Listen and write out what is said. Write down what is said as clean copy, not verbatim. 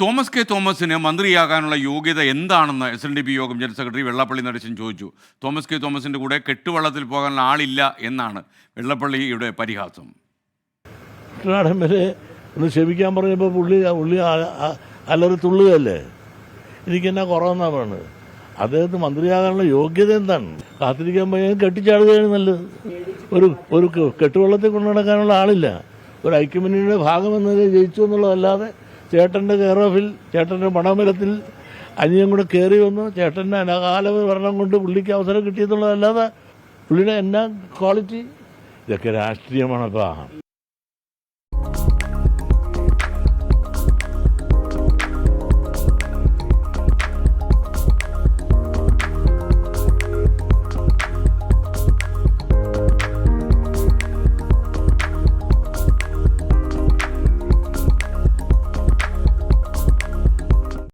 Thomas K തോമസിന് മന്ത്രിയാകാനുള്ള യോഗ്യത എന്താണെന്ന് SNDP യോഗം ജനറൽ സെക്രട്ടറി വെള്ളാപ്പള്ളി നടേശൻ ചോദിച്ചു. തോമസ് കെ തോമസിൻ്റെ കൂടെ കെട്ടുവള്ളത്തിൽ പോകാനുള്ള ആളില്ല എന്നാണ് വെള്ളാപ്പള്ളിയുടെ പരിഹാസം. കുട്ടനാടൻ വരെ ഒന്ന് ക്ഷമിക്കാൻ പറഞ്ഞപ്പോൾ പുള്ളി അല്ലറി തുള്ളുകയല്ലേ. എനിക്കെന്നാ കുറവെന്നാണ് പറയുന്നത്. അദ്ദേഹത്തിന് മന്ത്രിയാകാനുള്ള യോഗ്യത എന്താണ്? കാത്തിരിക്കാൻ പോയാൽ കെട്ടിച്ചാടുകയാണ് നല്ലത്. ഒരു കെട്ടുവള്ളത്തിൽ കൊണ്ടു നടക്കാനുള്ള ആളില്ല. ഒരു ഐക്യമുന്നണിയുടെ ഭാഗമെന്നത് ജയിച്ചു എന്നുള്ളതല്ലാതെ ചേട്ടൻ്റെ കെയർ ഓഫിൽ ചേട്ടൻ്റെ മണമരത്തിൽ അനിയൻ കൂടെ കയറി വന്നു. ചേട്ടൻ്റെ അനകാല ഭരണം കൊണ്ട് പുള്ളിക്ക് അവസരം കിട്ടിയെന്നുള്ളതല്ലാതെ പുള്ളിയുടെ എന്നാ ക്വാളിറ്റി? ഇതൊക്കെ രാഷ്ട്രീയമാണപ്പാ.